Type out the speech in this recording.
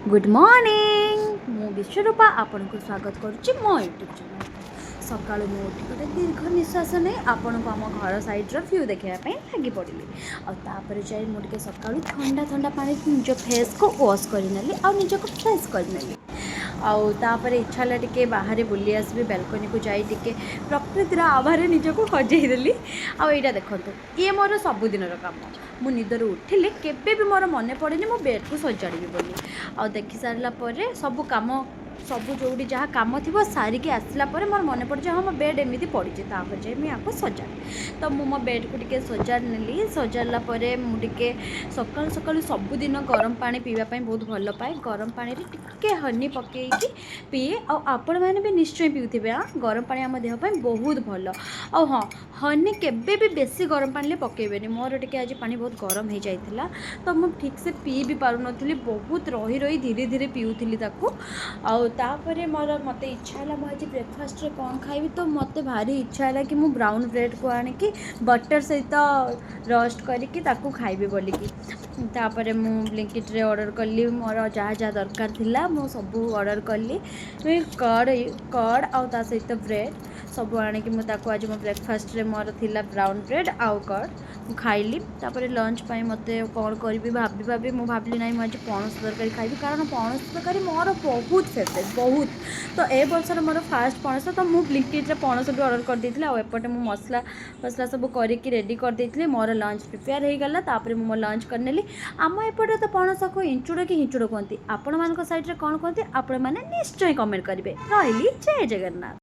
Good morning मु विश्वरूपा आपन को स्वागत करुच्ची मो यूट्यूब चैनल सका उठी गोटे दीर्घ निश्वास नहीं आपन को आम घर सैड्र व्यू देखापी लगी पड़ी आपर जाए मुझे सका ठंडा ठंडा पानी निज फेस को वॉश करनेली आ निज को फ्रेश करनेली आउे इच्छा है टे बाहर बुली आसबि बालकनी को जाई टिके प्रकृतिर आभार निजक हजेदेली आईटा देखो ये मोर सबुदिन काम मु निदर उठिले केबे भी मोर मन पड़े मो बेड को सजाड़ी बोली आ देखी सारापर सब कम सब जो जहाँ कम थी सारिकी आसला मोर मन पड़े हाँ मो बेड एमती पड़ी जाए मुझे आपको सजाड़ी तो मो बेड को टिके सजाड़ नेली सजाड़ा मुझे सका सका सबुदिन गरम पानी पीवाई बहुत भल पाए गरम पानी टिके हनी पकईकि पीए आपण मैंने भी निश्चय पीउथिबे हाँ गरम पानी आम देह बहुत भल आ हाँ हनी केबे भी बेसी गरम पानी पकेबेनी मोर टिके आज पानी बहुत गरम हो जाइथिला तो मुझे ठीक से पी भी पार नी बहुत रही रही धीरे धीरे पीउथिली ताकू तापर मोर मत इच्छा है मुझे ब्रेकफास्ट कौन खाइबी तो मत भारी इच्छा है कि मुझे ब्राउन ब्रेड को आणिकी बटर सहित रोस्ट करके खाइबी बोलिकी तापर मु ब्लिंकिट रे ऑर्डर कली मोर जहाँ जहाँ दरकार थिला मु सब ऑर्डर कली कर्ड आउ ता सहित ब्रेड सब आणिकी मुझे आज मो ब्रेकफास्ट रे मोर थिला ब्राउन ब्रेड आउ कर्ड मु खाइली तापर लंच पाई मते कौन करी भाभी मु भाविली ना मुझे पणस तरकारी खाइबी कारण पणस तरकारी मोर बहुत फेवरेट बहुत तो ए वर्षर मोर फास्ट पणस तो मुझे ब्लिंकिट रे पणस भी ऑर्डर कर देथिला आ एपटे मु मसला मसला सब करके रेडी कर देथिले मोर लंच प्रिपेयर हो गला तापर मु लंच करनेली आम एपटे तो पणस को इंचुड़ कि हिंचुड़ कहती आपण मान साइड रे कौन कहती आपण मैंने निश्चय कमेंट करेंगे रही जय जगन्नाथ।